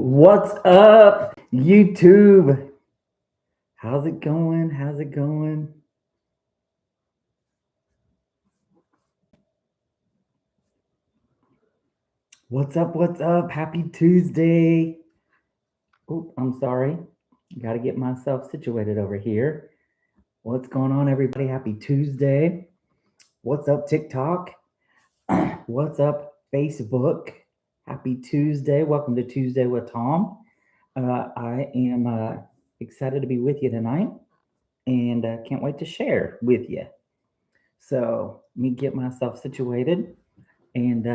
What's up, YouTube? How's it going? How's it going? What's up? What's up? Happy Tuesday. Oh, I'm sorry. Got to get myself situated over here. What's going on, everybody? Happy Tuesday. What's up, TikTok? What's up, Facebook? Happy Tuesday. Welcome to Tuesday with Thom. I am excited to be with you tonight and can't wait to share with you. So, let me get myself situated and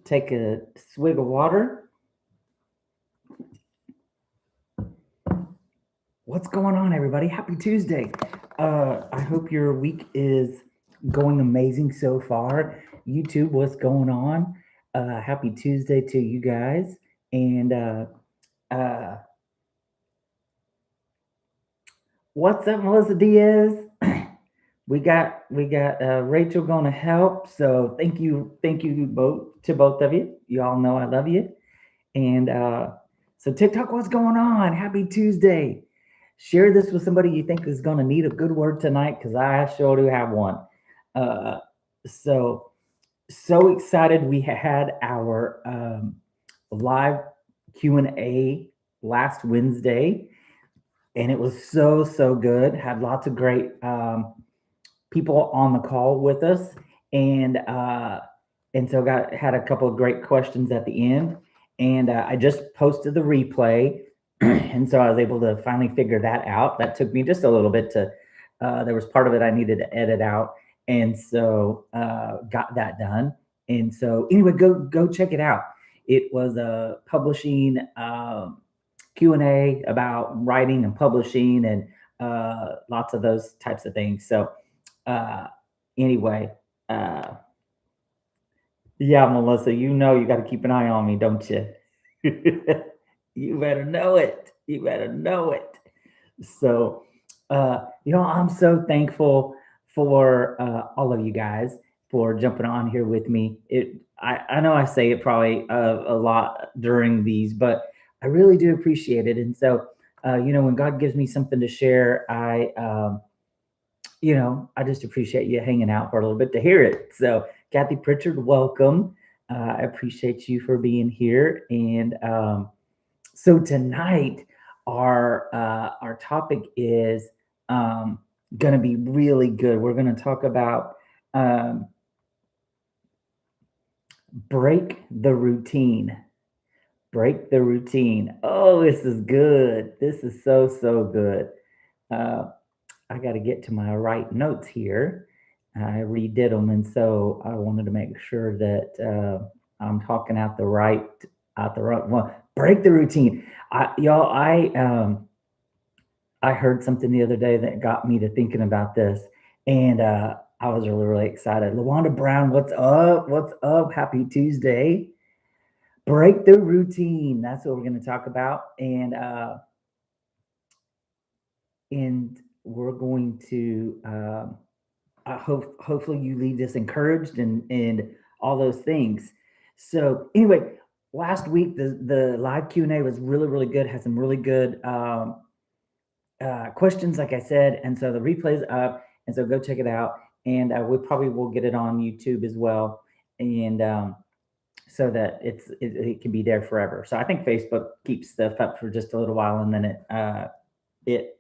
take a swig of water. What's going on, everybody? Happy Tuesday. I hope your week is going amazing so far. YouTube, what's going on? Happy Tuesday to you guys. And uh, what's up, Melissa Diaz? we got Rachel gonna help. So thank you both of you. You all know I love you. And so TikTok, what's going on? Happy Tuesday. Share this with somebody you think is going to need a good word tonight, because I sure do have one. So excited. We had our live Q&A last Wednesday, and it was so good. Had lots of great people on the call with us, and so had a couple of great questions at the end. And I just posted the replay, and so I was able to finally figure that out. That took me just a little bit to. There was part of it I needed to edit out, and so got that done. And so anyway, go check it out. It was a publishing Q&A about writing and publishing and lots of those types of things. So anyway. Yeah, Melissa, you know you got to keep an eye on me, don't you? You better know it. You better know it. So, I'm so thankful for all of you guys for jumping on here with me. I know I say it probably a lot during these, but I really do appreciate it. And so, when God gives me something to share, I just appreciate you hanging out for a little bit to hear it. So, Kathy Pritchard, welcome. I appreciate you for being here. And so tonight, our topic is going to be really good. We're going to talk about break the routine. Break the routine. Oh, this is good. This is so good. I got to get to my right notes here. I redid them, and so I wanted to make sure that I'm talking out the right one. Break the routine. I heard something the other day that got me to thinking about this, and I was really excited. LaWanda Brown, what's up? What's up? Happy Tuesday. Break the routine. That's what we're going to talk about, and we're going to. Hopefully you leave this encouraged and all those things. So anyway, last week the live Q&A was really good. Had some really good questions, like I said, and so the replay's up, and so go check it out. And we probably will get it on YouTube as well, and so that it can be there forever. So I think Facebook keeps stuff up for just a little while, and then it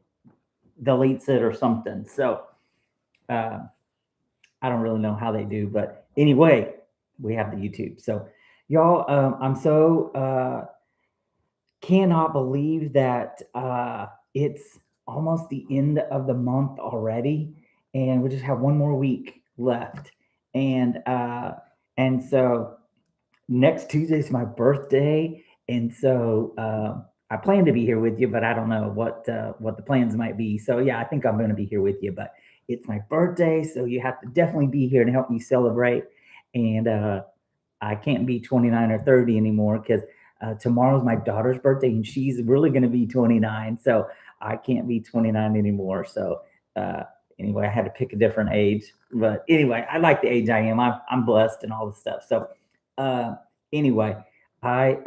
deletes it or something. So I don't really know how they do, but anyway, we have the YouTube. So y'all, I'm so cannot believe that it's almost the end of the month already, and we just have one more week left. And so next Tuesday is my birthday, and so I plan to be here with you, but I don't know what the plans might be. So yeah, I think I'm going to be here with you, but it's my birthday, so you have to definitely be here to help me celebrate. And I can't be 29 or 30 anymore, because tomorrow's my daughter's birthday, and she's really going to be 29. So I can't be 29 anymore. So anyway, I had to pick a different age. But anyway, I like the age I am. I'm blessed and all this stuff. So anyway, I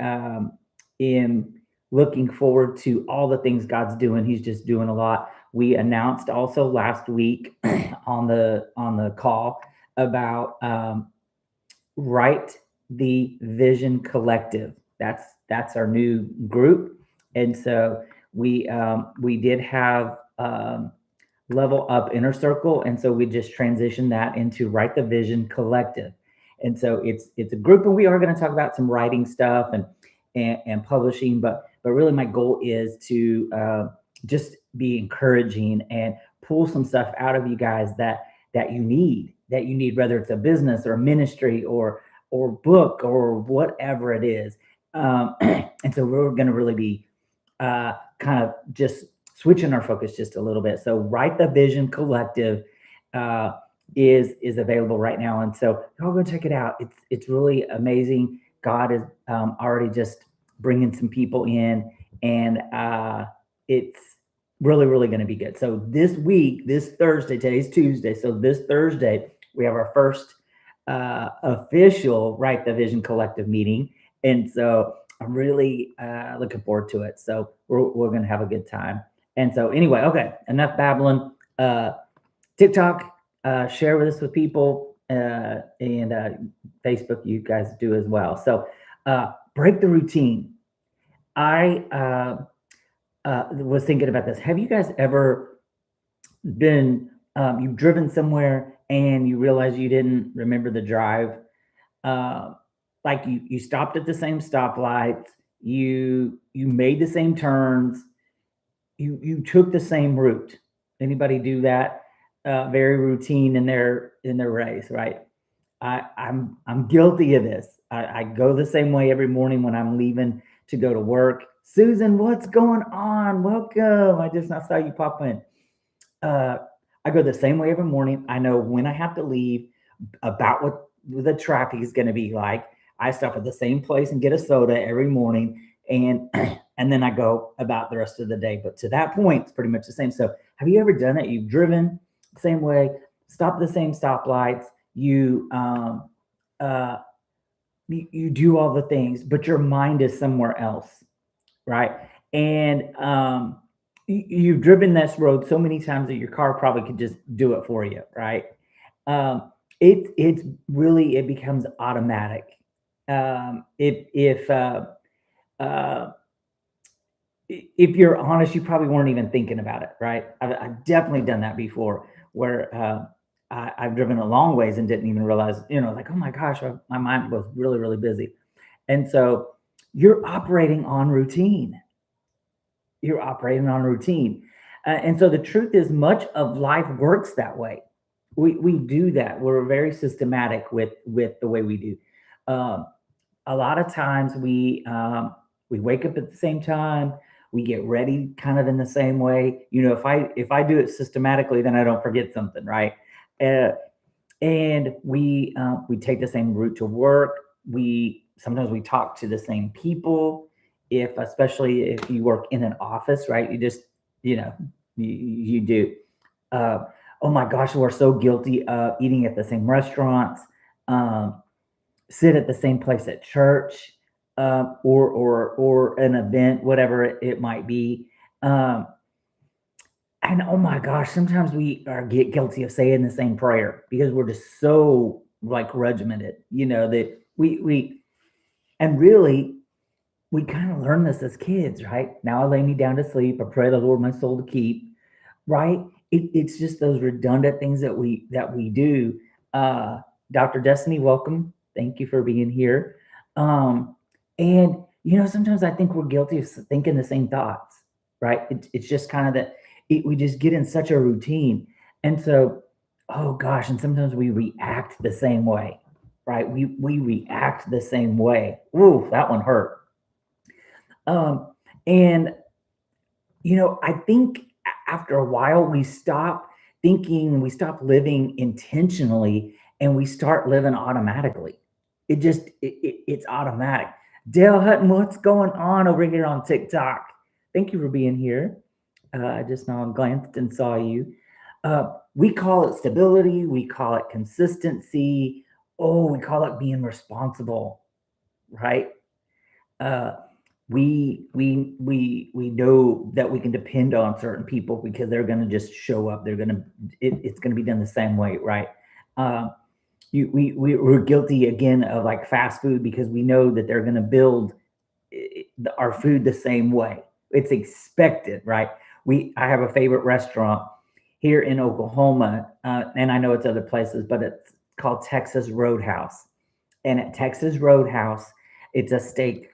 am looking forward to all the things God's doing. He's just doing a lot. We announced also last week on the call about Write the Vision Collective. That's our new group, and so we did have Level Up Inner Circle, and so we just transitioned that into Write the Vision Collective. And so it's a group, and we are going to talk about some writing stuff and publishing, but really my goal is to just be encouraging and pull some stuff out of you guys that you need, whether it's a business or a ministry or book or whatever it is. And so we're going to really be kind of just switching our focus just a little bit. So, Write the Vision Collective uh, is available right now, and so y'all go check it out. It's really amazing. God is already just bringing some people in, and it's really going to be good. So this week, this Thursday, today's Tuesday. So this Thursday, we have our first official Write the Vision Collective meeting, and so I'm really looking forward to it. So we're going to have a good time. And so anyway, okay, enough babbling. TikTok, share with us with people, and Facebook, you guys do as well. So break the routine. I was thinking about this. Have you guys ever been, you've driven somewhere and you realize you didn't remember the drive? Uh, like you stopped at the same stoplights, you made the same turns, you took the same route. Anybody do that? Very routine in their race, right? I'm guilty of this. I go the same way every morning when I'm leaving to go to work. Susan, what's going on? Welcome. I just now saw you pop in. Uh, I go the same way every morning. I know when I have to leave, about what the traffic is going to be like. I stop at the same place and get a soda every morning, and and then I go about the rest of the day. But to that point, it's pretty much the same. So, have you ever done it? You've driven the same way, stopped at the same stoplights. Uh, you do all the things, but your mind is somewhere else, right? And you've driven this road so many times that your car probably could just do it for you, right? It's really, it becomes automatic. If uh, if you're honest, you probably weren't even thinking about it, right? I've definitely done that before, where I've driven a long ways and didn't even realize, like, oh my gosh, my mind was really busy, and so you're operating on routine. You're operating on routine, and so the truth is, much of life works that way. We do that. We're very systematic with the way we do. Um, a lot of times we wake up at the same time, we get ready kind of in the same way. If I do it systematically, then I don't forget something, right? uh, and we take the same route to work. We sometimes we talk to the same people, if especially if you work in an office, right? You know you do. uh, oh my gosh, we're so guilty of eating at the same restaurants, um, sit at the same place at church, or an event, whatever it might be. Um, and oh my gosh, sometimes we are get guilty of saying the same prayer because we're just so like regimented, that we and really we kind of learn this as kids, right? Now I lay me down to sleep. I pray the Lord my soul to keep, right? It's just those redundant things that we do. Uh, Dr. Destiny, welcome. Thank you for being here. Um, and sometimes I think we're guilty of thinking the same thoughts, right? It's just kind of that we just get in such a routine, and so oh gosh, and sometimes we react the same way, right? We react the same way. Ooh, that one hurt. Um, and I think after a while we stop thinking, we stop living intentionally, and we start living automatically. It's automatic. Dale Hutton, what's going on over here on TikTok? Thank you for being here. I just now glanced and saw you. We call it stability. We call it consistency. Oh, we call it being responsible, right? uh, we know that we can depend on certain people because they're going to just show up. They're going to it's going to be done the same way, right? Um, we're guilty again of like fast food because we know that they're going to build our food the same way. It's expected, right? I have a favorite restaurant here in Oklahoma, and I know it's other places, but it's called Texas Roadhouse. And at Texas Roadhouse, it's a steak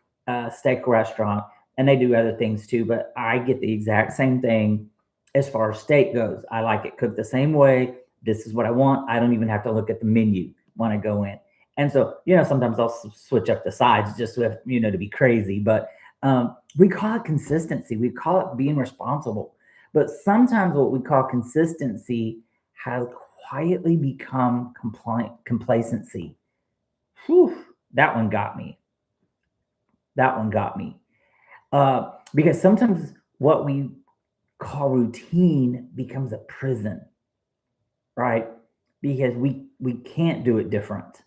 restaurant, and they do other things too. But I get the exact same thing as far as steak goes. I like it cooked the same way. This is what I want. I don't even have to look at the menu when I go in. And so, sometimes I'll switch up the sides just to be crazy. But we call it consistency. We call it being responsible. But sometimes what we call consistency has quietly become complacency. Whew, that one got me. That one got me. Because sometimes what we call routine becomes a prison, right? Because we can't do it different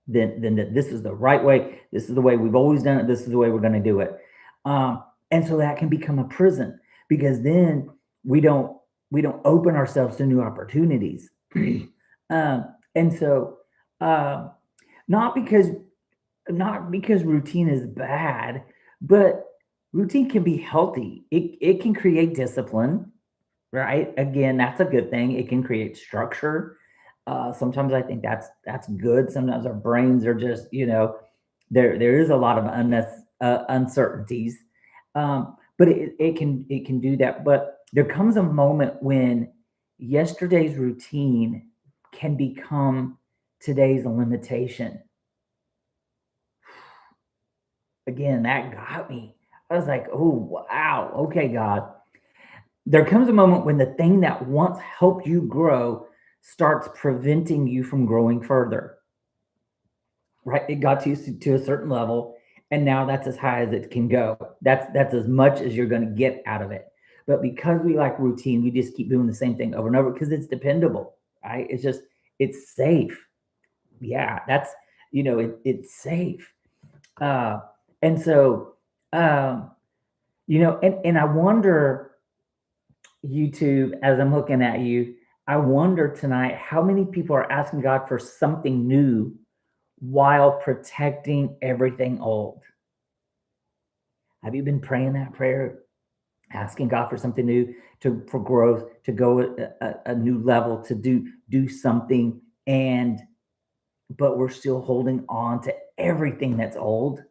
than that. This is the right way. This is the way we've always done it. This is the way we're going to do it. And so that can become a prison because then we don't we don't open ourselves to new opportunities. And so um, not because not because routine is bad, but routine can be healthy. It can create discipline, right? Again, that's a good thing. It can create structure. Sometimes I think that's good. Sometimes our brains are just, there is a lot of uncertainties, but it can do that. But there comes a moment when yesterday's routine can become today's limitation. Again, that got me. I was like, oh wow, okay, God. There comes a moment when the thing that once helped you grow starts preventing you from growing further, right? It got to a certain level, and now that's as high as it can go. That's as much as you're going to get out of it. But because we like routine, we just keep doing the same thing over and over because it's dependable, right? It's safe. Yeah, it's safe. Uh, and so, um, and I wonder, YouTube, as I'm looking at you, I wonder tonight how many people are asking God for something new while protecting everything old. Have you been praying that prayer, asking God for something new, for growth, to go a new level, to do something, and but we're still holding on to everything that's old?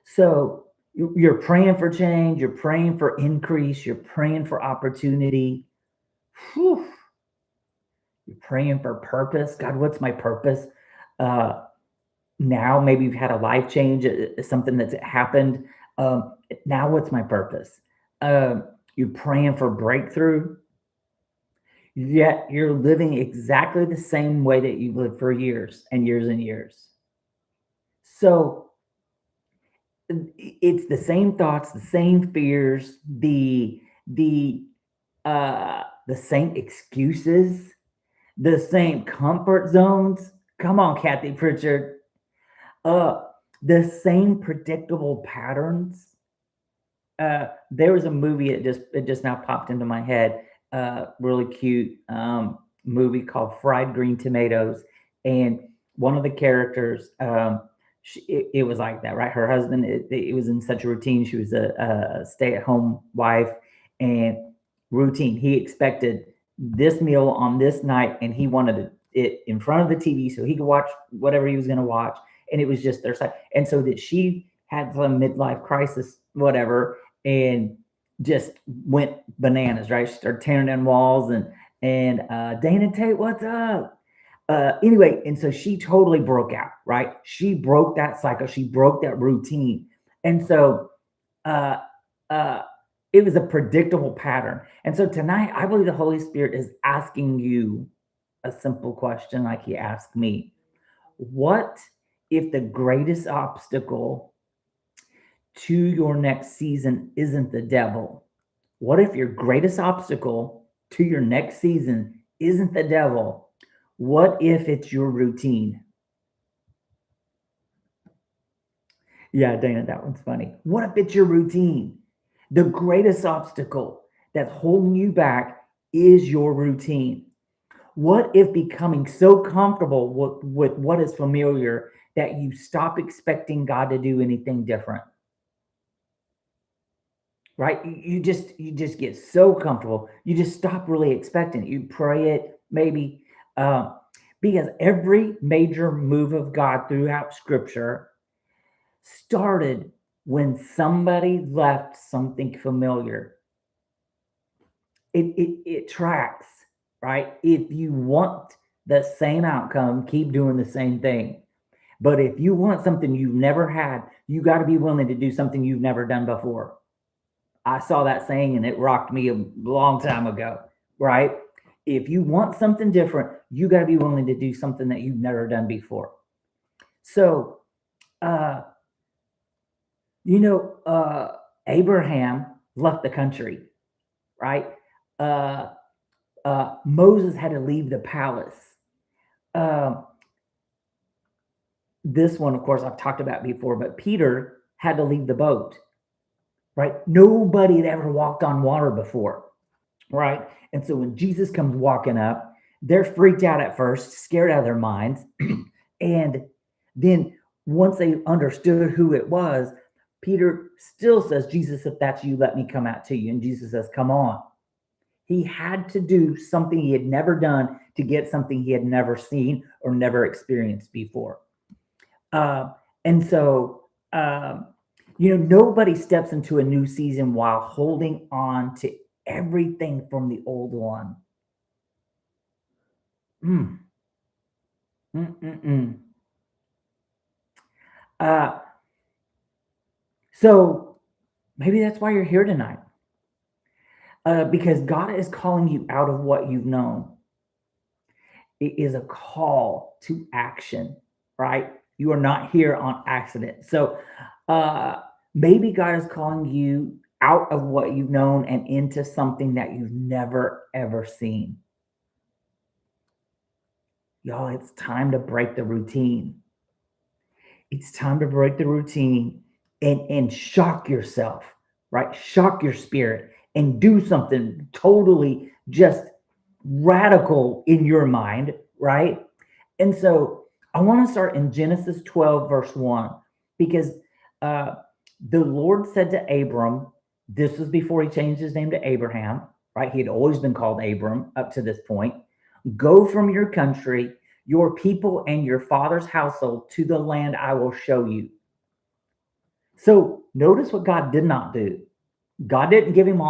So you're praying for change, you're praying for increase, you're praying for opportunity. Whew. You're praying for purpose. God, what's my purpose? Uh, Now maybe you've had a life change, something that's happened. Now what's my purpose? You're praying for breakthrough, yet you're living exactly the same way that you've lived for years and years and years. So it's the same thoughts, the same fears, the the same excuses, the same comfort zones. Come on, Kathy Pritchard. Uh, the same predictable patterns. There was a movie, it just now popped into my head. Really cute movie called Fried Green Tomatoes, and one of the characters, it was like that, right? Her husband, it was in such a routine. She was a stay-at-home wife, and routine. He expected this meal on this night, and he wanted it in front of the TV so he could watch whatever he was going to watch, and it was just their side. And so that she had some midlife crisis, whatever, and just went bananas, right? She started tearing down walls and Dana Tate, what's up? Anyway, and so she totally broke out, right? She broke that cycle, she broke that routine. And so uh uh it was a predictable pattern. And so tonight I believe the Holy Spirit is asking you a simple question like he asked me. What if the greatest obstacle to your next season isn't the devil? What if your greatest obstacle to your next season isn't the devil? What if it's your routine? Yeah, Dana, that one's funny. What if it's your routine? The greatest obstacle that's holding you back is your routine. What if becoming so comfortable with what is familiar that you stop expecting God to do anything different? Right? You just get so comfortable. You just stop really expecting it. You pray it maybe, uh, because every major move of God throughout Scripture started when somebody left something familiar. It tracks, right? If you want the same outcome, keep doing the same thing. But if you want something you've never had, you got to be willing to do something you've never done before. I saw that saying and it rocked me a long time ago, right? If you want something different, you got to be willing to do something that you've never done before. So, uh, you know, Abraham left the country, right? Uh, Moses had to leave the palace. Um, this one, of course, I've talked about before, but Peter had to leave the boat, right? Nobody had ever walked on water before, right? And so when Jesus comes walking up, they're freaked out at first, scared out of their minds. And then once they understood who it was, Peter still says, Jesus, if that's you, let me come out to you. And Jesus says, come on. He had to do something he had never done to get something he had never seen or never experienced before. Uh, and so, nobody steps into a new season while holding on to everything from the old one. Mm, mm, mm, mm. Uh, so maybe that's why you're here tonight, because God is calling you out of what you've known. It is a call to action, right? You are not here on accident. So uh, maybe God is calling you out of what you've known and into something that you've never, ever seen. Y'all, it's time to break the routine. It's time to break the routine and shock yourself, right? Shock your spirit and do something totally just radical in your mind, right? And so I want to start in Genesis 12, verse 1, because uh, the Lord said to Abram, this was before he changed his name to Abraham, right? He had always been called Abram up to this point. Go from your country, your people, and your father's household to the land I will show you. So notice what God did not do. God didn't give him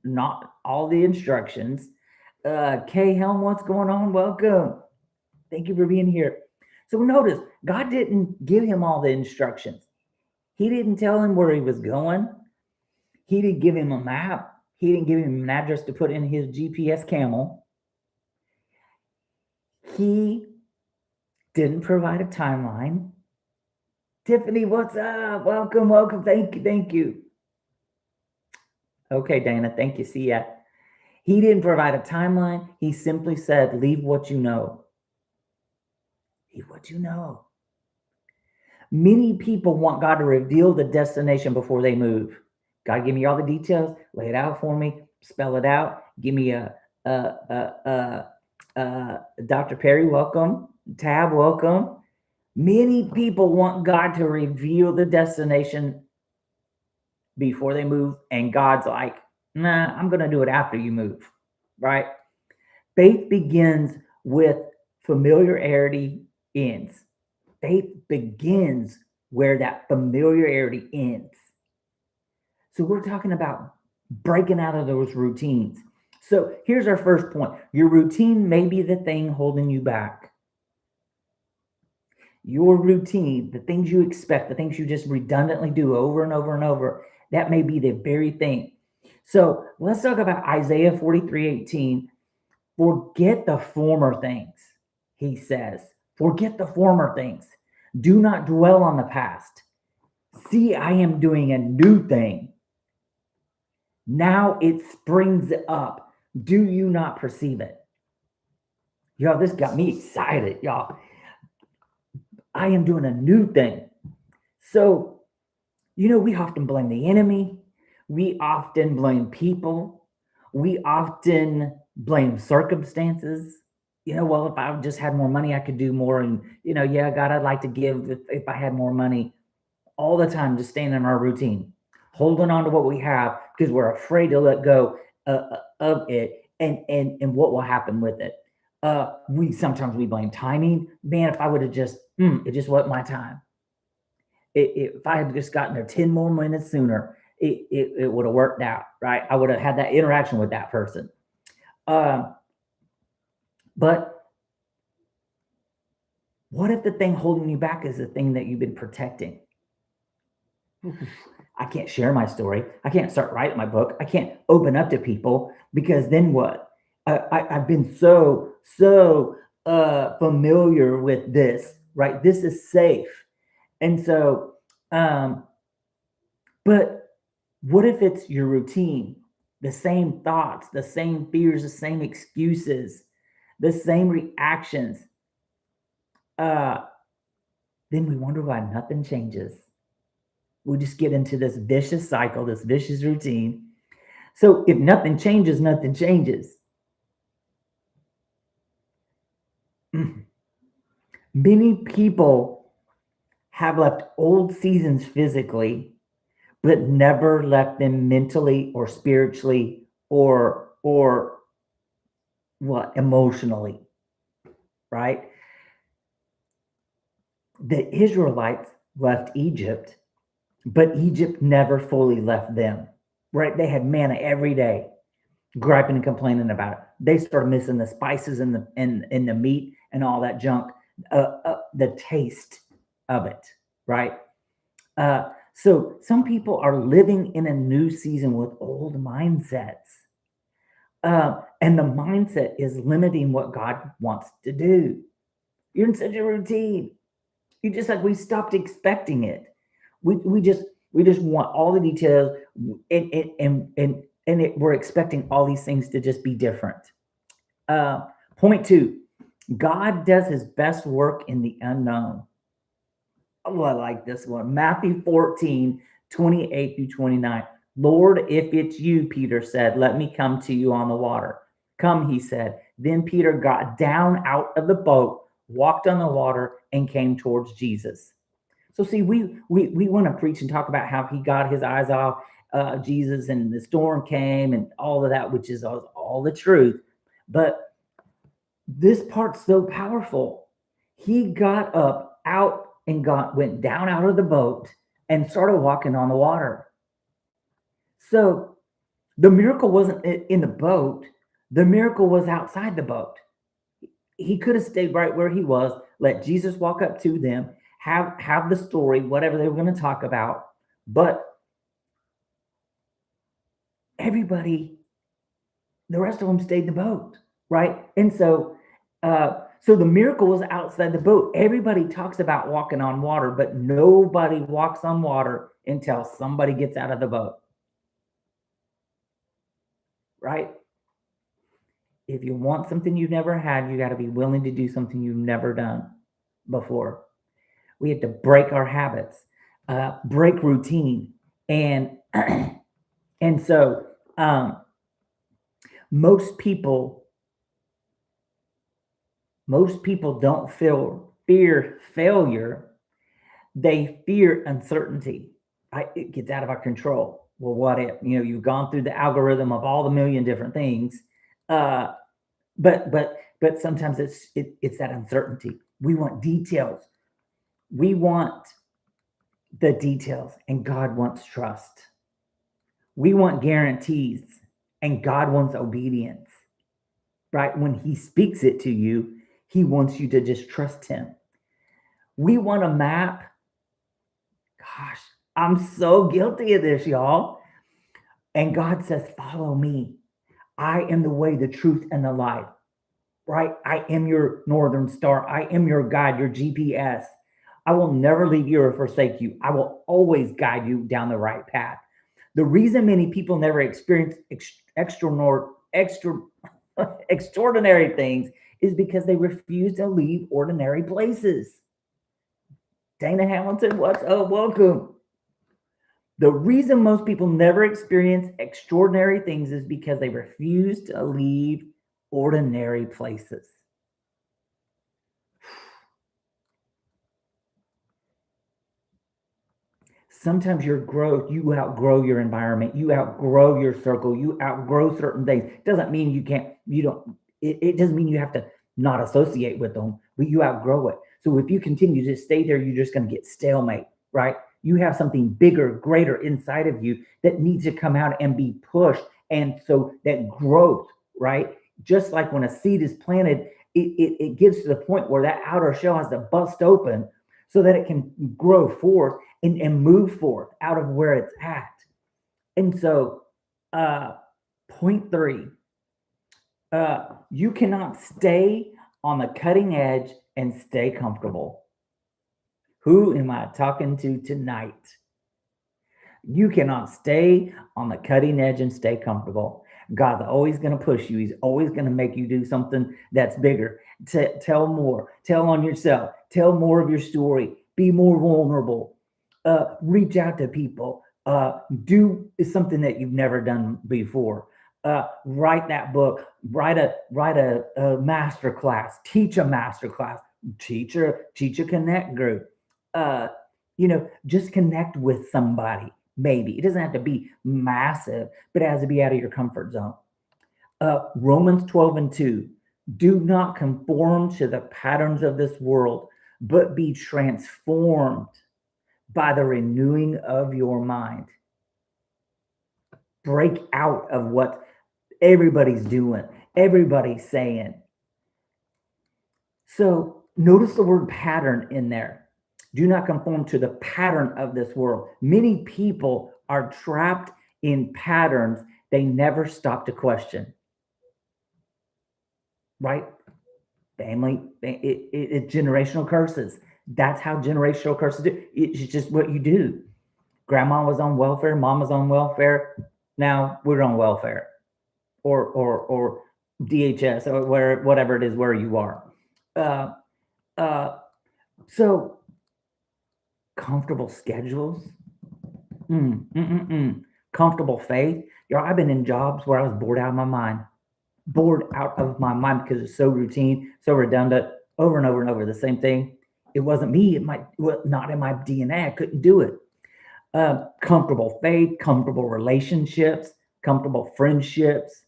not all the instructions. Kay Helm, what's going on? Welcome. Thank you for being here. So notice, God didn't give him all the instructions. He didn't tell him where he was going. He didn't give him a map. He didn't give him an address to put in his GPS camel. He didn't provide a timeline. Tiffany, what's up? Welcome, welcome. Thank you, thank you. Okay, Dana, thank you. See ya. He didn't provide a timeline. He simply said, leave what you know. Leave what you know. Many people want God to reveal the destination before they move. God, give me all the details, lay it out for me, spell it out. Give me Dr. Perry, welcome. Tab, welcome. Many people want God to reveal the destination before they move, and God's like, nah, I'm going to do it after you move, right? Faith begins with familiarity ends. Faith begins where that familiarity ends. So we're talking about breaking out of those routines. So here's our first point. Your routine may be the thing holding you back. Your routine, the things you expect, the things you just redundantly do over and over and over, that may be the very thing. So let's talk about Isaiah 43:18. Forget the former things, he says. Forget the former things. Do not dwell on the past. See, I am doing a new thing. Now it springs up. Do you not perceive it? Y'all, this got me excited, y'all. I am doing a new thing. So We often blame the enemy. We often blame people. We often blame circumstances. Well, if I just had more money, I could do more. And, yeah, God, I'd like to give if I had more money. All the time, just staying in our routine, holding on to what we have because we're afraid to let go of it and what will happen with it. We blame timing. Man, if I would have it just wasn't my time. If I had just gotten there 10 more minutes sooner, it would have worked out, right? I would have had that interaction with that person. Um, but what if the thing holding you back is the thing that you've been protecting? I can't share my story. I can't start writing my book. I can't open up to people because then what? I've been so familiar with this, right? This is safe. And so, um, but what if it's your routine, the same thoughts, the same fears, the same excuses, the same reactions? Uh, then we wonder why nothing changes. We just get into this vicious cycle, this vicious routine. So if nothing changes, nothing changes. Many people have left old seasons physically, but never left them mentally or spiritually or what emotionally, right? The Israelites left Egypt, but Egypt never fully left them, right? They had manna every day, griping and complaining about it. They started missing the spices and the meat and all that junk, the taste of it, right? So some people are living in a new season with old mindsets. And the mindset is limiting what God wants to do. You're in such a routine. You just we stopped expecting it. We just want all the details, we're expecting all these things to just be different. Point two, God does his best work in the unknown. Oh, I like this one. Matthew 14:28 through 29. Lord, if it's you, Peter said, let me come to you on the water. Come, he said. Then Peter got down out of the boat, walked on the water, and came towards Jesus. So see, we want to preach and talk about how he got his eyes off Jesus and the storm came and all of that, which is all the truth. But this part's so powerful. He got up out and went down out of the boat and started walking on the water. So the miracle wasn't in the boat. The miracle was outside the boat. He could have stayed right where he was, let Jesus walk up to them, have the story, whatever they were going to talk about. But everybody, the rest of them stayed in the boat, right? And so the miracle was outside the boat. Everybody talks about walking on water, but nobody walks on water until somebody gets out of the boat, right? If you want something you've never had, you got to be willing to do something you've never done before. We have to break our habits, break routine, and and so most people don't fear failure. They fear uncertainty. Right? It gets out of our control. Well, what if you've gone through the algorithm of all the million different things, but sometimes it's that uncertainty. We want details. We want the details, and God wants trust. We want guarantees, and God wants obedience. Right? When he speaks it to you, he wants you to just trust him. We want a map. Gosh, I'm so guilty of this, y'all. And God says, follow me. I am the way, the truth, and the life. Right? I am your northern star. I am your guide, your GPS. I will never leave you or forsake you. I will always guide you down the right path. The reason many people never experience extraordinary things is because they refuse to leave ordinary places. Dana Hamilton, what's up? Welcome. The reason most people never experience extraordinary things is because they refuse to leave ordinary places. Sometimes your growth, you outgrow your environment, you outgrow your circle, you outgrow certain things. Doesn't mean you can't, you don't, it doesn't mean you have to not associate with them, but you outgrow it. So if you continue to stay there, you're just going to get stalemate, right? You have something bigger, greater inside of you that needs to come out and be pushed. And so that growth, right? Just like when a seed is planted, it gets to the point where that outer shell has to bust open so that it can grow forth and move forth out of where it's at. And so, uh, point three, you cannot stay on the cutting edge and stay comfortable. Who am I talking to tonight? You cannot stay on the cutting edge and stay comfortable. God's always going to push you. He's always going to make you do something that's bigger. Tell more. Tell on yourself. Tell more of your story. Be more vulnerable. Reach out to people. Do something that you've never done before. Write that book. Write a master class. Teach a master class. Teach a connect group. Uh, just connect with somebody. Maybe it doesn't have to be massive, but it has to be out of your comfort zone. Romans 12:2. Do not conform to the patterns of this world, but be transformed by the renewing of your mind. Break out of what everybody's doing, everybody's saying. So notice the word pattern in there. Do not conform to the pattern of this world. Many people are trapped in patterns they never stop to question, right? Family, it's generational curses. That's how generational curses do. It's just what you do. Grandma was on welfare, mom was on welfare. Now we're on welfare, or DHS, or where whatever it is where you are. Uh, uh, so comfortable schedules, mm, mm, mm, mm. Comfortable faith. I've been in jobs where I was bored out of my mind because it's so routine, so redundant, over and over and over the same thing. It wasn't me. It might well, not in my DNA. I couldn't do it. Comfortable faith, comfortable relationships, comfortable friendships,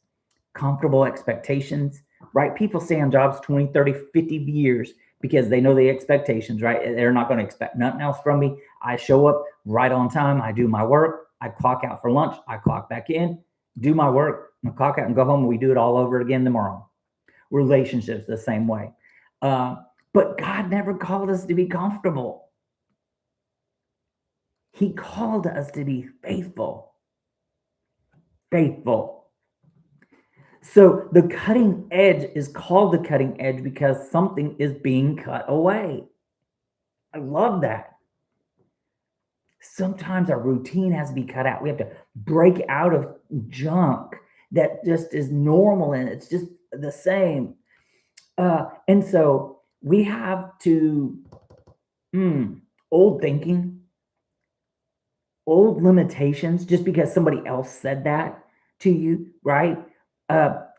comfortable expectations, right? People stay on jobs 20, 30, 50 years because they know the expectations, right? They're not going to expect nothing else from me. I show up right on time. I do my work. I clock out for lunch. I clock back in, do my work, and clock out and go home. And we do it all over again tomorrow. Relationships the same way. Uh, but God never called us to be comfortable. He called us to be faithful. Faithful. So the cutting edge is called the cutting edge because something is being cut away. I love that. Sometimes our routine has to be cut out. We have to break out of junk that just is normal and it's just the same. And so we have to, old thinking, old limitations, just because somebody else said that to you, right?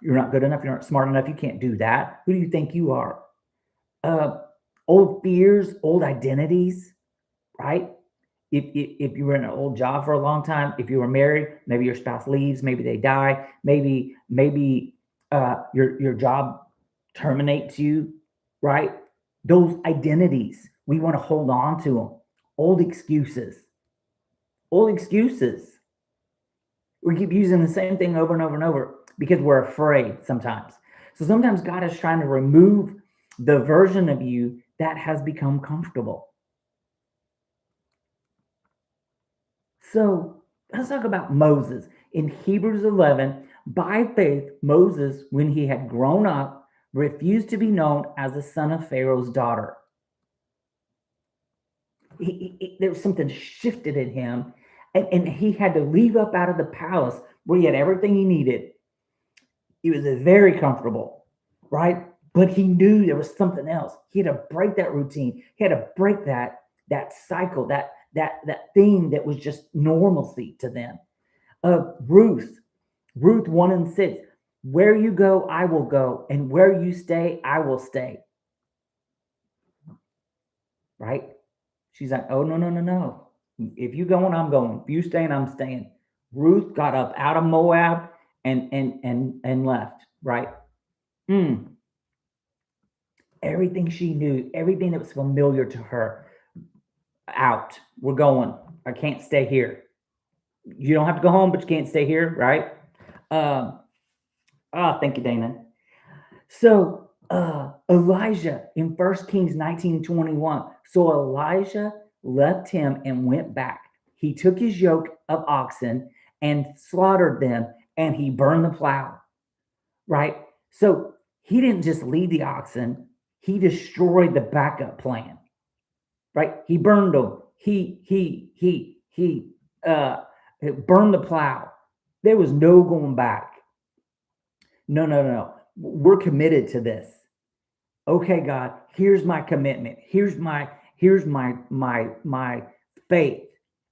You're not good enough. You're not smart enough. You can't do that. Who do you think you are? Uh, Old fears, old identities, right? If you were in an old job for a long time, if you were married, maybe your spouse leaves, maybe they die, maybe your job terminates you, right? Those identities, we want to hold on to them. Old excuses, old excuses. We keep using the same thing over and over and over because we're afraid sometimes. So sometimes God is trying to remove the version of you that has become comfortable. So let's talk about Moses. In Hebrews 11, by faith, Moses, when he had grown up, refused to be known as the son of Pharaoh's daughter. There was something shifted in him, and he had to leave up out of the palace where he had everything he needed. He was very comfortable, right? But he knew there was something else. He had to break that routine. He had to break that cycle, that thing that was just normalcy to them. Ruth 1:6, where you go, I will go, and where you stay, I will stay. Right? She's like, oh, no, no, no, no. If you going, I'm going. If you staying, I'm staying. Ruth got up out of Moab and left. Right? Mm. Everything she knew, everything that was familiar to her, out. We're going. I can't stay here. You don't have to go home, but you can't stay here, right? Thank you, Dana. So Elijah in 1 Kings 19:21. So Elijah left him and went back. He took his yoke of oxen and slaughtered them, and he burned the plow. Right? So he didn't just lead the oxen, he destroyed the backup plan. Right? He burned them. He burned the plow. There was no going back. No, no, no, no. We're committed to this. Okay, God, here's my commitment. Here's my faith.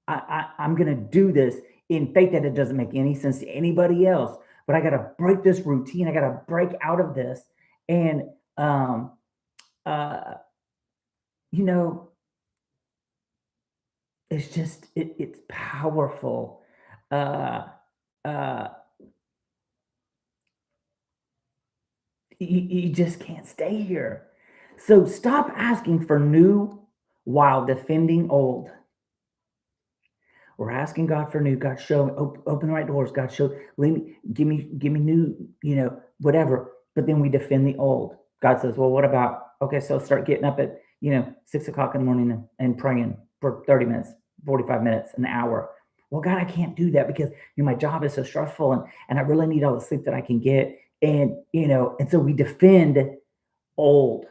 I'm gonna do this in faith that it doesn't make any sense to anybody else. But I gotta break this routine. I gotta break out of this. And uh, you know, it's just it's powerful. Uh, uh, you just can't stay here. So stop asking for new while defending old. We're asking God for new. God, show me, open the right doors. God, show, lead me, give me new, whatever. But then we defend the old. God says, well, what about, okay, so start getting up at, 6 o'clock in the morning and praying for 30 minutes, 45 minutes, an hour. Well, God, I can't do that because my job is so stressful and I really need all the sleep that I can get. And, and so we defend old.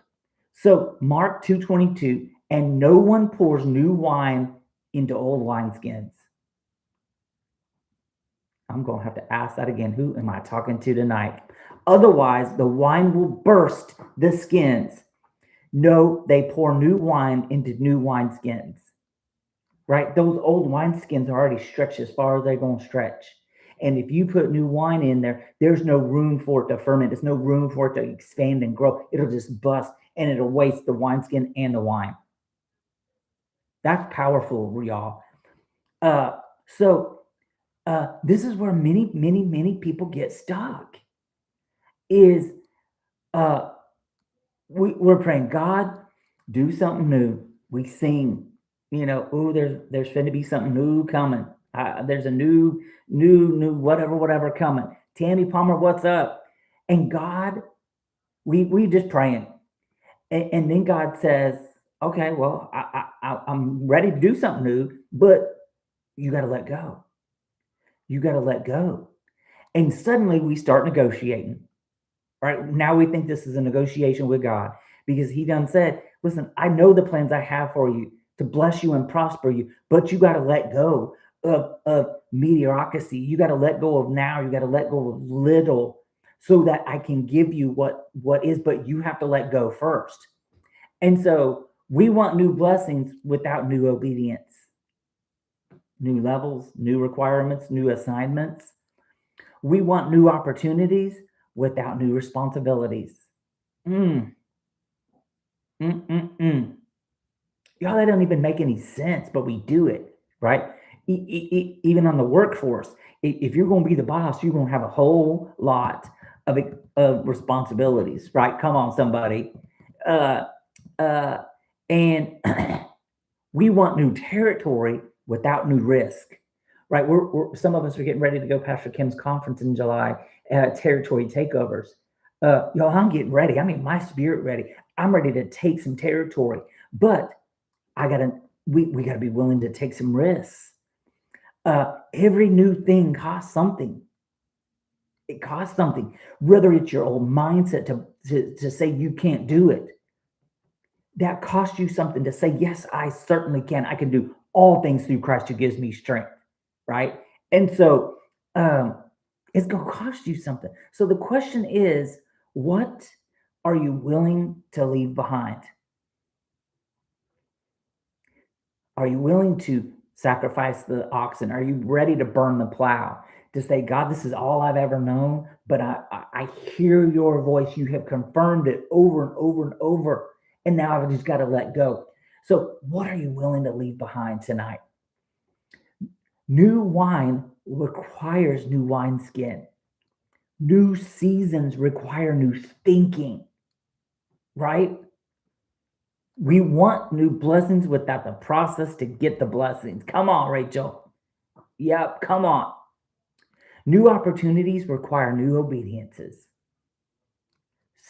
So Mark 2:22, and no one pours new wine into old wineskins. I'm going to have to ask that again. Who am I talking to tonight? Otherwise, the wine will burst the skins. No, they pour new wine into new wineskins. Right? Those old wineskins are already stretched as far as they're going to stretch. And if you put new wine in there, there's no room for it to ferment. There's no room for it to expand and grow. It'll just bust and it'll waste the wineskin and the wine. That's powerful, y'all. So this is where many, many, many people get stuck. Is we're praying, God, do something new. We sing, oh, there's going to be something new coming. There's a new, whatever coming. Tammy Palmer, what's up? And God, we just praying, and then God says, okay, well, I'm ready to do something new, but you got to let go. You got to let go. And suddenly we start negotiating. Right now, we think this is a negotiation with God because He done said, listen, I know the plans I have for you to bless you and prosper you, but you got to let go of mediocrity. You got to let go of now. You got to let go of little so that I can give you what is, but you have to let go first. And so we want new blessings without new obedience, new levels, new requirements, new assignments. We want new opportunities without new responsibilities. Mm. Mm-mm-mm. Y'all, that don't even make any sense, but we do it, right? Even on the workforce, if you're going to be the boss, you're going to have a whole lot of responsibilities, right? Come on, somebody. And we want new territory without new risk, right? Some of us are getting ready to go Pastor Kim's conference in July, territory takeovers. Y'all, I'm getting ready. I mean, my spirit ready. I'm ready to take some territory, but we gotta be willing to take some risks. Every new thing costs something. It costs something, whether it's your old mindset to say you can't do it. That costs you something to say, yes, I certainly can. I can do all things through Christ who gives me strength, right? And so it's going to cost you something. So the question is, what are you willing to leave behind? Are you willing to sacrifice the oxen? Are you ready to burn the plow? To say, God, this is all I've ever known, but I hear your voice. You have confirmed it over and over and over. And now I've just got to let go. So, what are you willing to leave behind tonight? New wine requires new wineskin. New seasons require new thinking, right? We want new blessings without the process to get the blessings. Come on, Rachel. Yep, come on. New opportunities require new obediences.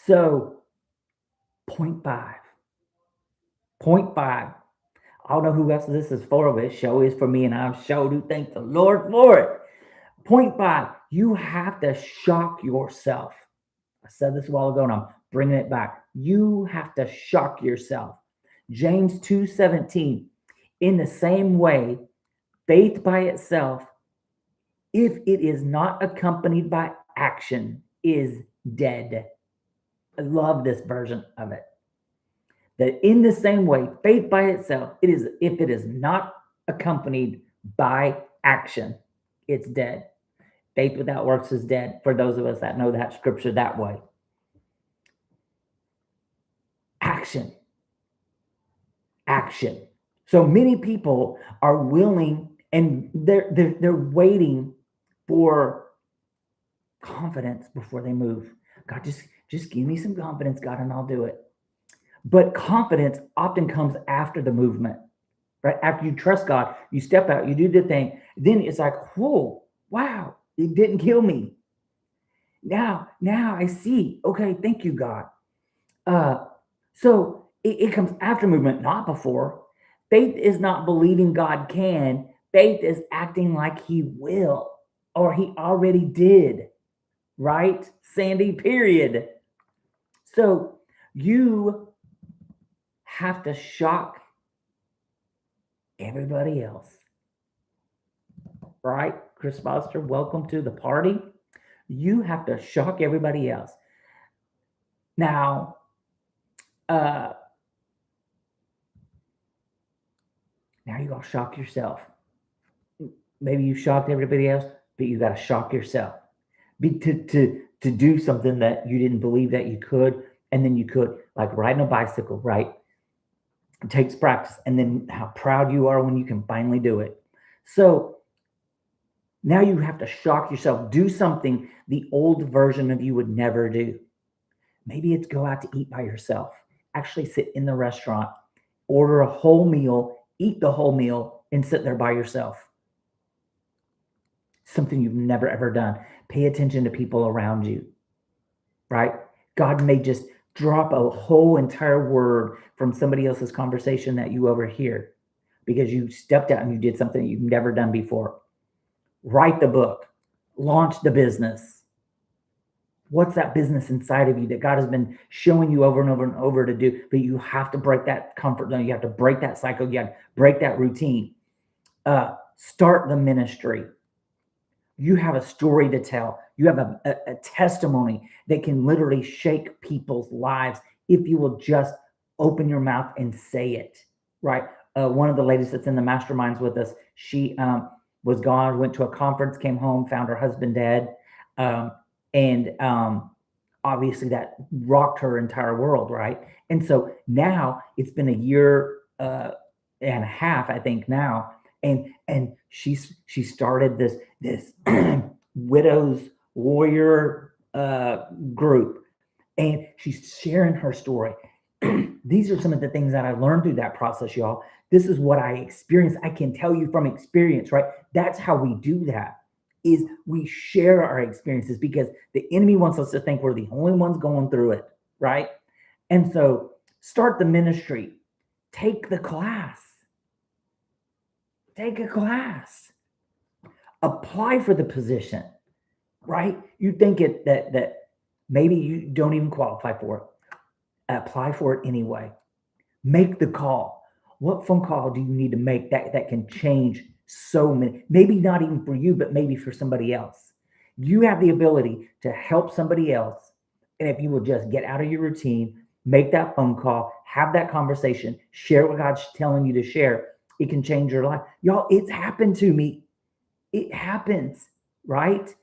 So, point five. Point five. I don't know who else this is for, but it show is for me, and I'm sure do thank the Lord for it. Point five, you have to shock yourself. I said this a while ago, and I'm bringing it back. You have to shock yourself. James 2:17. In the same way, faith by itself, if it is not accompanied by action, is dead. I love this version of it. That in the same way, faith by itself, it is if it is not accompanied by action, it's dead. Faith without works is dead. For those of us that know that scripture that way. Action. Action. So many people are willing and they're waiting for confidence before they move. God, just give me some confidence, God, and I'll do it. But confidence often comes after the movement, right? After you trust God, you step out, you do the thing. Then it's like, whoa, wow, it didn't kill me. Now I see. Okay, thank you, God. So it comes after movement, not before. Faith is not believing God can. Faith is acting like He will, or He already did, right? Sandy, period. So you have to shock everybody else, right? Chris Foster, welcome to the party. You have to shock everybody else. Now, now you gotta shock yourself. Maybe you shocked everybody else, but you gotta shock yourself. To do something that you didn't believe that you could, and then you could, like riding a bicycle, right? It takes practice, and then how proud you are when you can finally do it. So now you have to shock yourself. Do something the old version of you would never do. Maybe it's go out to eat by yourself. Actually sit in the restaurant, order a whole meal, eat the whole meal, and sit there by yourself. Something you've never ever done. Pay attention to people around you, right? God may just drop a whole entire word from somebody else's conversation that you overhear because you stepped out and you did something you've never done before. Write the book, launch the business. What's that business inside of you that God has been showing you over and over and over to do? But you have to break that comfort zone. You have to break that cycle. You have to break that routine. Start the ministry. You have a story to tell. You have a testimony that can literally shake people's lives if you will just open your mouth and say it, right? One of the ladies that's in the masterminds with us, she was gone, went to a conference, came home, found her husband dead. And obviously that rocked her entire world, right? And so now it's been a year and a half, I think now, and she started this widows warrior group, and she's sharing her story. These are some of the things that I learned through that process, y'all. This is what I experienced. I can tell you from experience, right? That's how we do that. Is we share our experiences because the enemy wants us to think we're the only ones going through it, right? And so start the ministry, take the class, take a class, apply for the position, right? You think that maybe you don't even qualify for it. Apply for it anyway. Make the call. What phone call do you need to make that can change so many, maybe not even for you, but maybe for somebody else? You have the ability to help somebody else. And if you will just get out of your routine, make that phone call, have that conversation, share what God's telling you to share, it can change your life. Y'all, it's happened to me. It happens, right?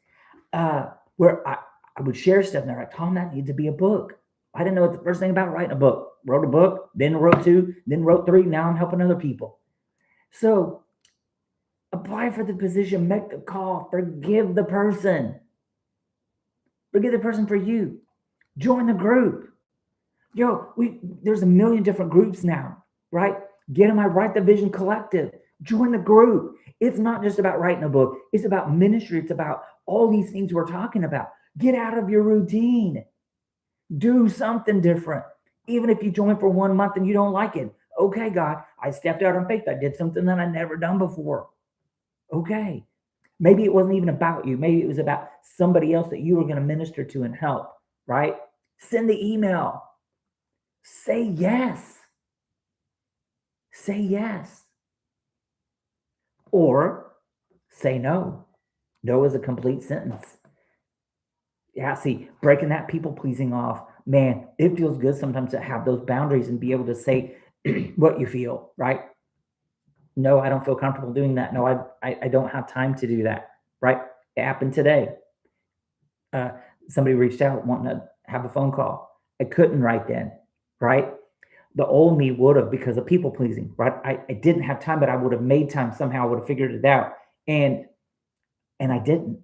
Uh, where I would share stuff and they're like, Thom, that needs to be a book. I didn't know what the first thing about writing a book. Wrote a book, then wrote two, then wrote three. Now I'm helping other people. So apply for the position, make the call, forgive the person. Forgive the person for you. Join the group. Yo, there's a million different groups now, right? Get in my Write the Vision Collective. Join the group. It's not just about writing a book. It's about ministry. It's about all these things we're talking about. Get out of your routine. Do something different. Even if you join for 1 month and you don't like it. Okay, God, I stepped out on faith. I did something that I never done before. Okay. Maybe it wasn't even about you. Maybe it was about somebody else that you were going to minister to and help, right? Send the email. Say yes. Say yes. Or say no. No is a complete sentence. Yeah, see, breaking that people pleasing off, man, it feels good sometimes to have those boundaries and be able to say what you feel, right? No, I don't feel comfortable doing that. No, I don't have time to do that, right? It happened today. Uh, Somebody reached out wanting to have a phone call. I couldn't right then, right? The old me would have, because of people pleasing, right? I didn't have time, but I would have made time somehow. I would have figured it out. And I didn't.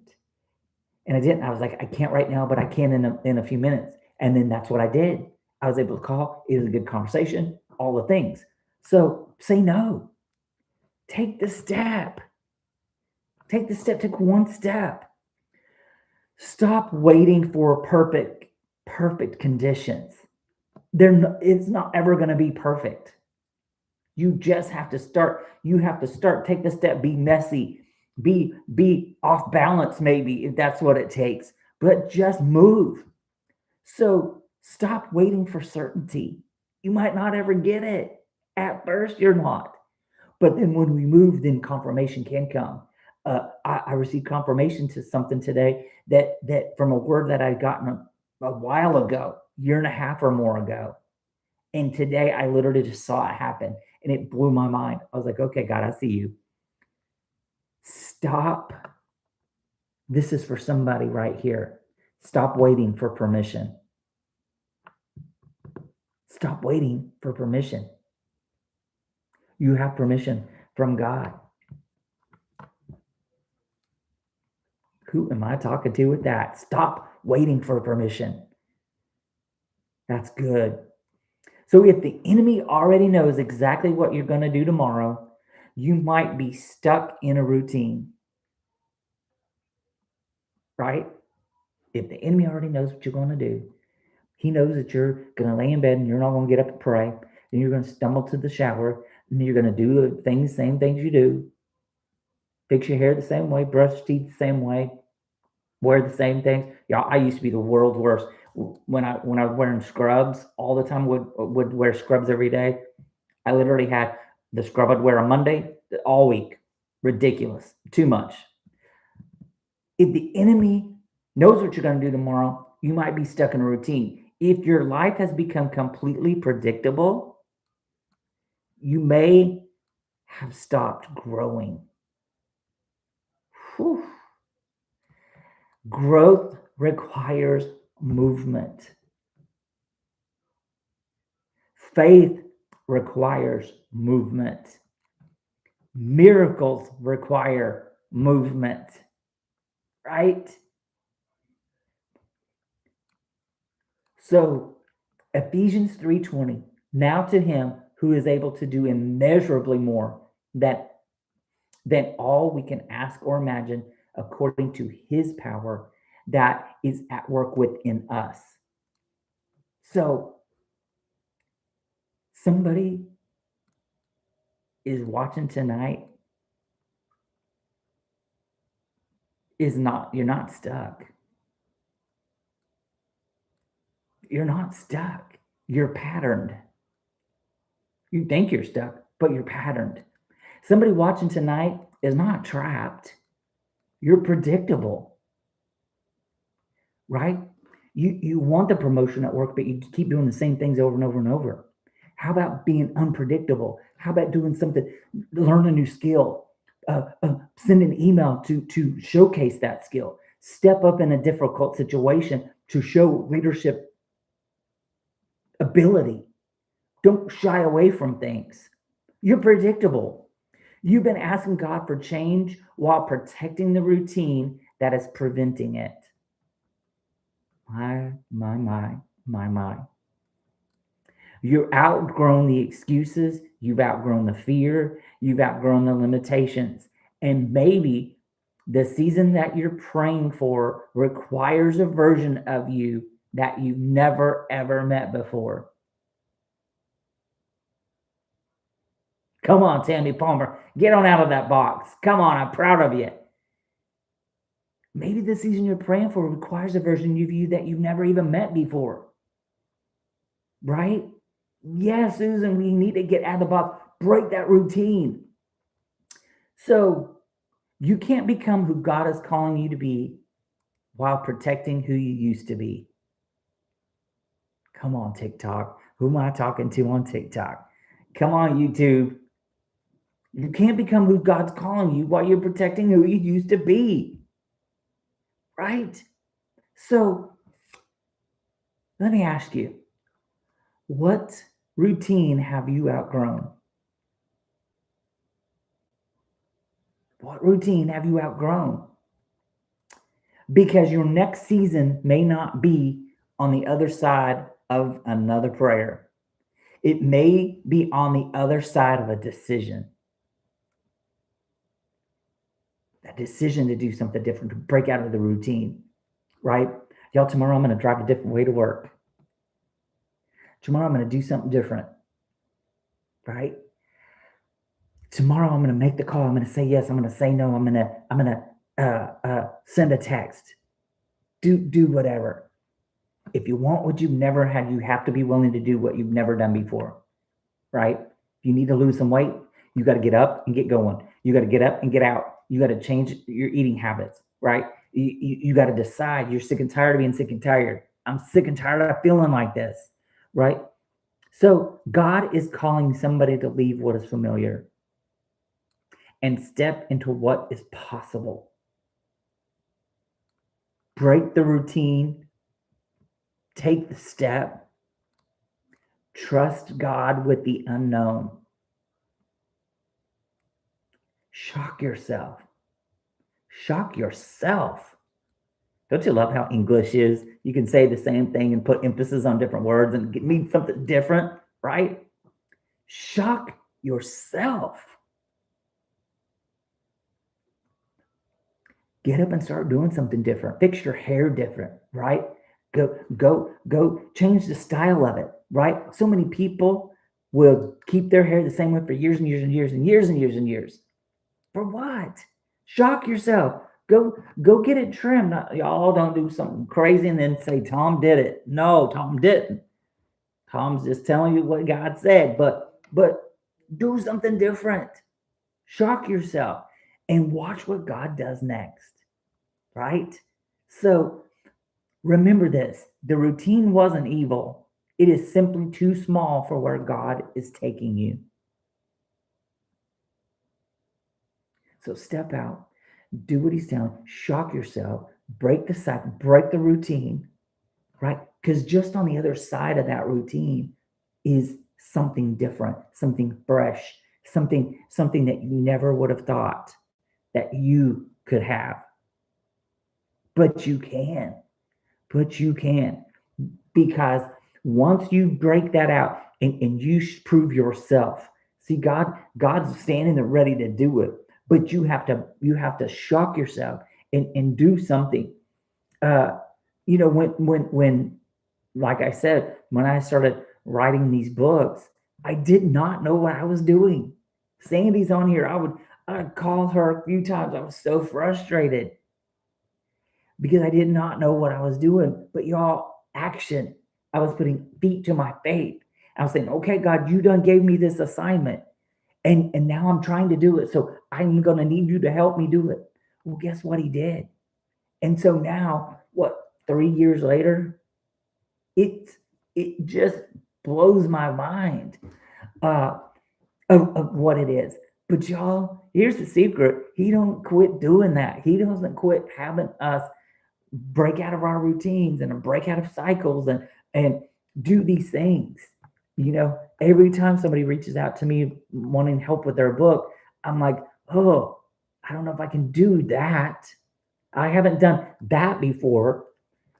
And I didn't. I was like, I can't right now, but I can in a few minutes. And then that's what I did. I was able to call. It was a good conversation, all the things. So say no. Take the step. Take the step. Take one step. Stop waiting for perfect conditions. It's not ever going to be perfect. You just have to start. You have to start. Take the step. Be messy. Be off balance, maybe, if that's what it takes. But just move. So stop waiting for certainty. You might not ever get it. At first, you're not. But then when we move, then confirmation can come. I received confirmation to something today that from a word that I'd gotten a while ago, year and a half or more ago. And today I literally just saw it happen and it blew my mind. I was like, okay, God, I see you. Stop. This is for somebody right here. Stop waiting for permission. Stop waiting for permission. You have permission from God. Who am I talking to with that? Stop waiting for permission. That's good. So if the enemy already knows exactly what you're going to do tomorrow, you might be stuck in a routine, right? If the enemy already knows what you're going to do, he knows that you're going to lay in bed and you're not going to get up and pray. Then you're going to stumble to the shower and you're going to do the same things you do. Fix your hair the same way, brush your teeth the same way, wear the same things. Y'all, I used to be the world's worst. When I was wearing scrubs all the time, would wear scrubs every day. I literally had the scrub I'd wear on Monday all week. Ridiculous. Too much. If the enemy knows what you're going to do tomorrow, you might be stuck in a routine. If your life has become completely predictable, you may have stopped growing. Whew. Growth requires movement. Faith requires movement. Miracles require movement, right? So Ephesians 3:20, now to him who is able to do immeasurably more than all we can ask or imagine, according to his power that is at work within us. So somebody is watching tonight, you're not stuck. You're not stuck. You're patterned. You think you're stuck, but you're patterned. Somebody watching tonight is not trapped. You're predictable, right? You want the promotion at work, but you keep doing the same things over and over and over. How about being unpredictable? How about doing something, learn a new skill, send an email to showcase that skill, step up in a difficult situation to show leadership ability. Don't shy away from things. You're predictable. You've been asking God for change while protecting the routine that is preventing it. My. You've outgrown the excuses, you've outgrown the fear, you've outgrown the limitations. And maybe the season that you're praying for requires a version of you that you've never ever met before. Come on, Tammy Palmer, get on out of that box. Come on, I'm proud of you. Maybe the season you're praying for requires a version of you that you've never even met before. Right? Yes, Susan, we need to get out of the box, break that routine. So you can't become who God is calling you to be while protecting who you used to be. Come on, TikTok. Who am I talking to on TikTok? Come on, YouTube. You can't become who God's calling you while you're protecting who you used to be. Right? So let me ask you, what routine have you outgrown? What routine have you outgrown? Because your next season may not be on the other side of another prayer. It may be on the other side of a decision. That decision to do something different, to break out of the routine, right? Y'all, tomorrow I'm going to drive a different way to work. Tomorrow I'm going to do something different, right? Tomorrow I'm going to make the call. I'm going to say yes. I'm going to say no. I'm going to send a text. Do whatever. If you want what you've never had, you have to be willing to do what you've never done before, right? If you need to lose some weight, you got to get up and get going. You got to get up and get out. You got to change your eating habits, right? You got to decide. You're sick and tired of being sick and tired. I'm sick and tired of feeling like this, right? So God is calling somebody to leave what is familiar and step into what is possible. Break the routine. Take the step. Trust God with the unknown. Shock yourself. Shock yourself. Don't you love how English is? You can say the same thing and put emphasis on different words and mean something different, right? Shock yourself. Get up and start doing something different. Fix your hair different, right? Go change the style of it, right? So many people will keep their hair the same way for years and years and years and years and years and years. For what? Shock yourself. Go get it trimmed. Y'all don't do something crazy and then say Thom did it. No, Thom didn't. Thom's just telling you what God said, but do something different. Shock yourself and watch what God does next. Right? So remember this, the routine wasn't evil. It is simply too small for where God is taking you. So step out, do what he's telling, shock yourself, break the cycle, break the routine, right? Because just on the other side of that routine is something different, something fresh, something that you never would have thought that you could have. But you can. Because once you break that out and you prove yourself, see, God's standing there ready to do it. But you have to shock yourself and do something. When like I said, when I started writing these books, I did not know what I was doing. Sandy's on here. I'd call her a few times. I was so frustrated because I did not know what I was doing. But y'all, action. I was putting feet to my faith. I was saying, okay, God, you done gave me this assignment. And now I'm trying to do it. So I'm going to need you to help me do it. Well, guess what he did? And so now, 3 years later, it just blows my mind uh, of what it is. But y'all, here's the secret. He don't quit doing that. He doesn't quit having us break out of our routines and break out of cycles and do these things. Every time somebody reaches out to me wanting help with their book, I'm like, oh, I don't know if I can do that. I haven't done that before.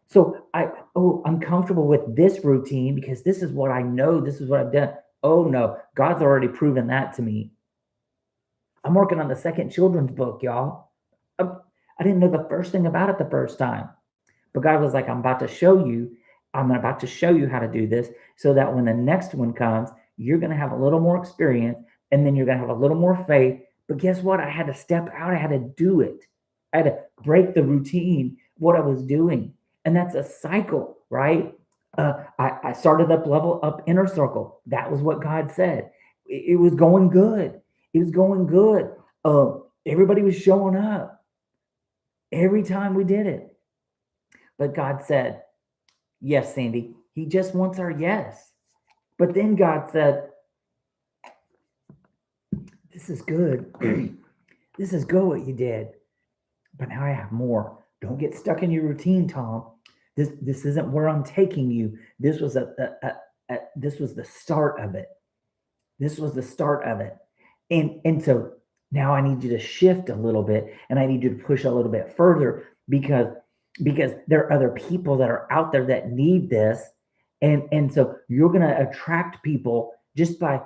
So I'm comfortable with this routine because this is what I know, this is what I've done. Oh no, God's already proven that to me. I'm working on the second children's book, y'all. I, I didn't know the first thing about it the first time. But God was like, I'm about to show you how to do this so that when the next one comes, you're going to have a little more experience and then you're going to have a little more faith. But guess what? I had to step out, I had to do it. I had to break the routine, what I was doing. And that's a cycle, right? I started up level up inner circle. That was what God said. It was going good. It was going good. Everybody was showing up every time we did it. But God said, yes, Sandy. He just wants our yes. But then God said, this is good. This is good what you did. But now I have more. Don't get stuck in your routine, Thom. This isn't where I'm taking you. This was this was the start of it. This was the start of it. And so now I need you to shift a little bit and I need you to push a little bit further because there are other people that are out there that need this. And so you're going to attract people just by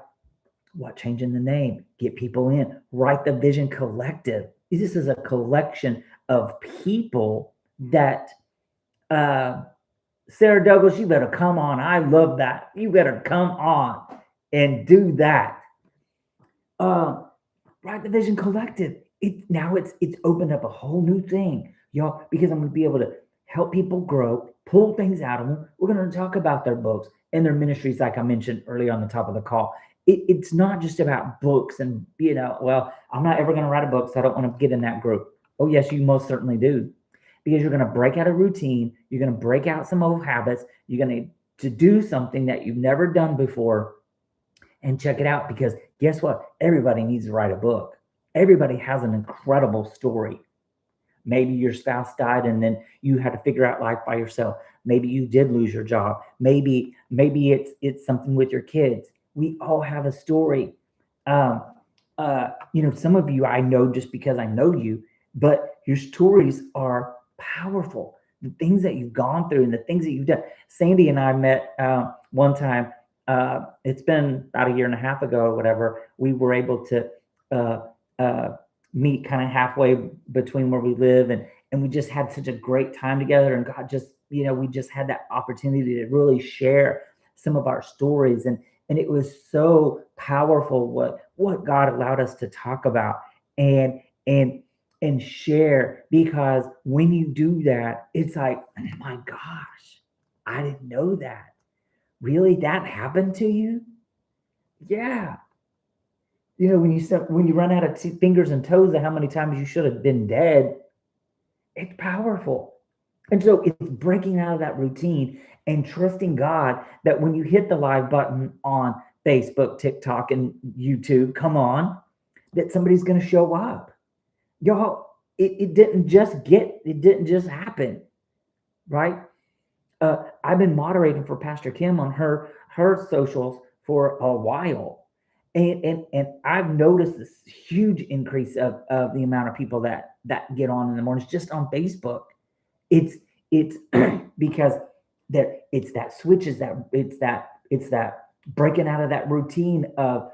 changing the name, get people in, write the Vision Collective. This is a collection of people that uh Sarah Douglas, you better come on. I love that. You better come on and do that. Uh, Right Division Collective. It's opened up a whole new thing, y'all, because I'm gonna be able to help people grow, pull things out of them. We're gonna talk about their books and their ministries, like I mentioned earlier on the top of the call. It's not just about books and well, I'm not ever gonna write a book, so I don't want to get in that group. Oh, yes, you most certainly do. Because you're gonna break out a routine, you're gonna break out some old habits, you're gonna to do something that you've never done before and check it out because guess what? Everybody needs to write a book. Everybody has an incredible story. Maybe your spouse died and then you had to figure out life by yourself. Maybe you did lose your job. Maybe it's something with your kids. We all have a story. Um, some of you I know just because I know you, but your stories are powerful. The things that you've gone through and the things that you've done. Sandy and I met one time. It's been about a year and a half ago or whatever. We were able to uh, uh, meet kind of halfway between where we live, and we just had such a great time together. And God just, we just had that opportunity to really share some of our stories, and it was so powerful what God allowed us to talk about and and and share because when you do that, it's like, oh my gosh, I didn't know that. Really, that happened to you? Yeah. When you run out of fingers and toes of how many times you should have been dead, it's powerful. And so it's breaking out of that routine and trusting God that when you hit the live button on Facebook, TikTok, and YouTube, come on, that somebody's going to show up. Y'all, it didn't just happen, right? I've been moderating for Pastor Kim on her socials for a while, and I've noticed this huge increase of the amount of people that get on in the mornings just on Facebook. It's because it's that switches that it's that breaking out of that routine of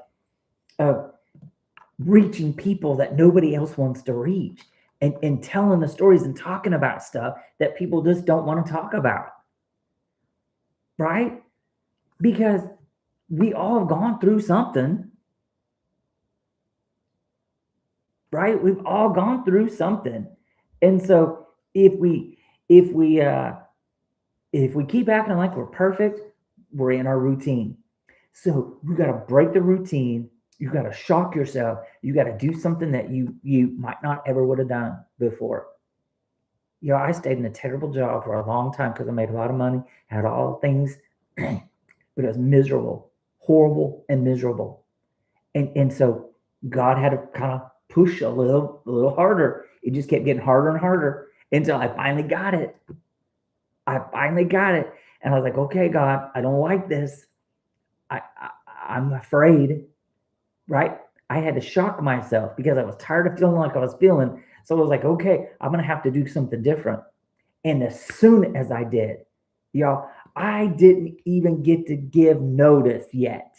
reaching people that nobody else wants to reach and telling the stories and talking about stuff that people just don't want to talk about, right? Because we all have gone through something, right? We've all gone through something. And so if we if we if we keep acting like we're perfect, we're in our routine. So you got to break the routine. You got to shock yourself. You got to do something that you might not ever would have done before. I stayed in a terrible job for a long time because I made a lot of money, had all things but it was miserable, horrible and miserable. And so God had to kind of push a little harder. It just kept getting harder and harder until I finally got it. I finally got it. And I was like, okay, God, I don't like this. I'm afraid, right? I had to shock myself because I was tired of feeling like I was feeling. So I was like, okay, I'm going to have to do something different. And as soon as I did, y'all, I didn't even get to give notice yet.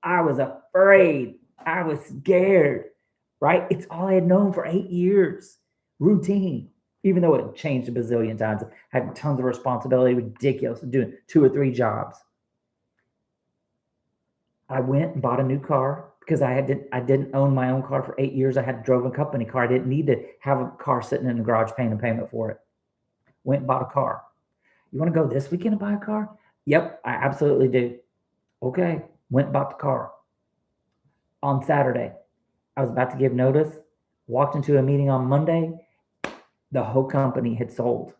I was afraid. I was scared, right? It's all I had known for 8 years. Routine. Even though it changed a bazillion times, I had tons of responsibility, ridiculous, doing 2 or 3 jobs. I went and bought a new car because I didn't own my own car for 8 years. I had drove a company car. I didn't need to have a car sitting in the garage paying a payment for it. Went and bought a car. You want to go this weekend and buy a car? Yep, I absolutely do. Okay. Went and bought the car. On Saturday, I was about to give notice, walked into a meeting on Monday. The whole company had sold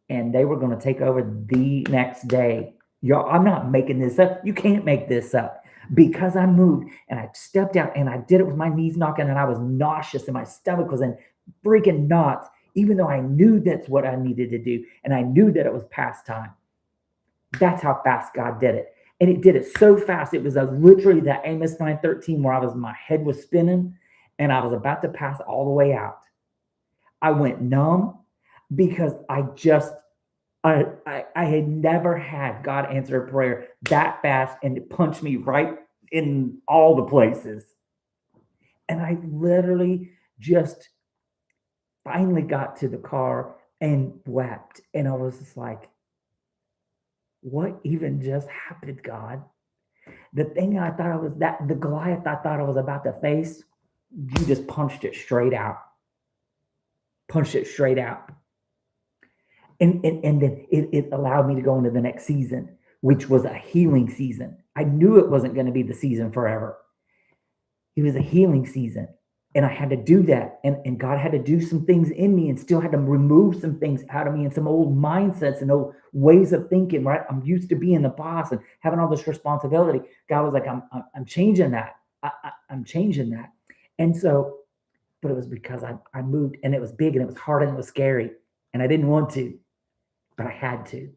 and they were going to take over the next day. Y'all, I'm not making this up. You can't make this up because I moved and I stepped out and I did it with my knees knocking and I was nauseous and my stomach was in freaking knots, even though I knew that's what I needed to do. And I knew that it was past time. That's how fast God did it. And it did it so fast. It was literally that Amos 9:13 where my head was spinning and I was about to pass all the way out. I went numb because I had never had God answer a prayer that fast and it punched me right in all the places. And I literally just finally got to the car and wept. And I was just like, what even just happened, God? The thing I thought I was the Goliath I thought I was about to face, you just punched it straight out. Punched it straight out. And then it allowed me to go into the next season, which was a healing season. I knew it wasn't going to be the season forever. It was a healing season. And I had to do that. And God had to do some things in me and still had to remove some things out of me and some old mindsets and old ways of thinking, right? I'm used to being the boss and having all this responsibility. God was like, I'm changing that. I'm changing that. And so, but it was because I moved and it was big and it was hard and it was scary. And I didn't want to, but I had to.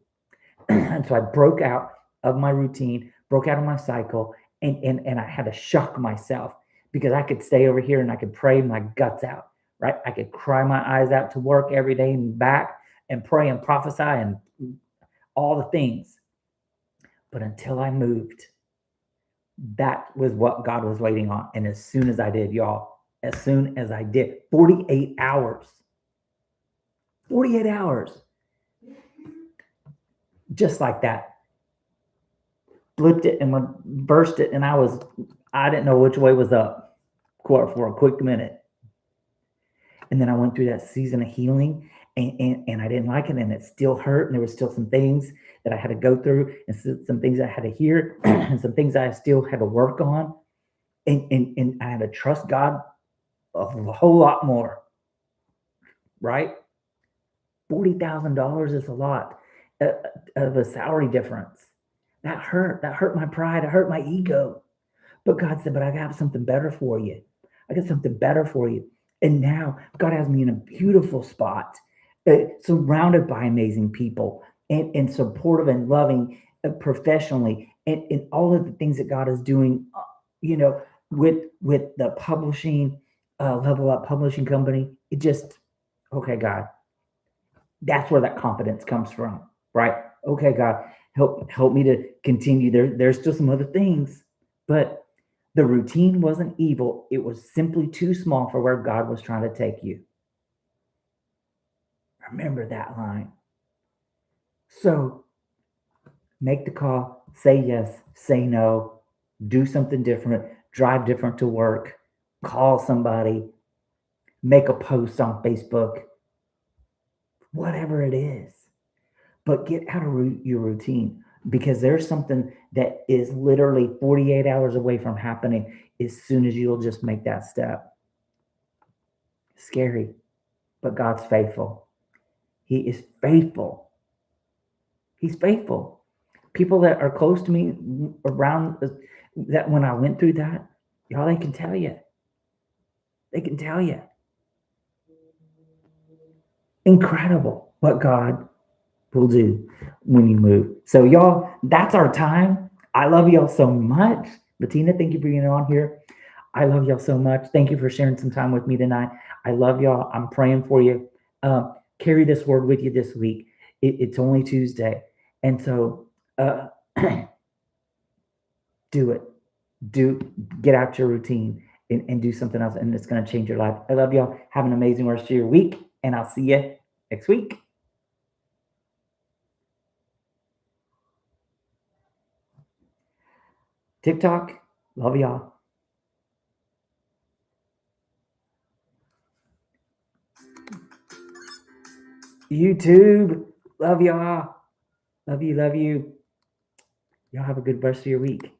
And so I broke out of my routine, broke out of my cycle, and I had to shock myself because I could stay over here and I could pray my guts out, right? I could cry my eyes out to work every day and back and pray and prophesy and all the things. But until I moved, that was what God was waiting on. And as soon as I did, y'all, as soon as I did, 48 hours, 48 hours, just like that, flipped it and burst it. And I didn't know which way was up for a quick minute. And then I went through that season of healing and I didn't like it and it still hurt. And there was still some things that I had to go through and some things I had to hear and some things I still had to work on. And I had to trust God a whole lot more, right? $40,000 is a lot of a salary difference. That hurt. That hurt my pride. It hurt my ego. But God said, but I have something better for you. I got something better for you. And now God has me in a beautiful spot, surrounded by amazing people and supportive and loving professionally and all of the things that God is doing, with the publishing, Level Up Publishing Company. It just, okay, God, that's where that confidence comes from, right? Okay, God, help me to continue. There's still some other things, but the routine wasn't evil. It was simply too small for where God was trying to take you. Remember that line. So make the call, say yes, say no, do something different, drive different to work, call somebody, make a post on Facebook, whatever it is. But get out of your routine because there's something that is literally 48 hours away from happening as soon as you'll just make that step. Scary, but God's faithful. He is faithful. He's faithful. People that are close to me around that when I went through that, y'all, they can tell you. They can tell you. Incredible what God will do when you move. So, y'all, that's our time. I love y'all so much. Bettina, thank you for being on here. I love y'all so much. Thank you for sharing some time with me tonight. I love y'all. I'm praying for you. Carry this word with you this week. It's only Tuesday. And so uh, do it. Do get out your routine and do something else, and it's going to change your life. I love y'all. Have an amazing rest of your week, and I'll see you next week. TikTok, love y'all. YouTube, love y'all. Love you, love you. Y'all have a good rest of your week.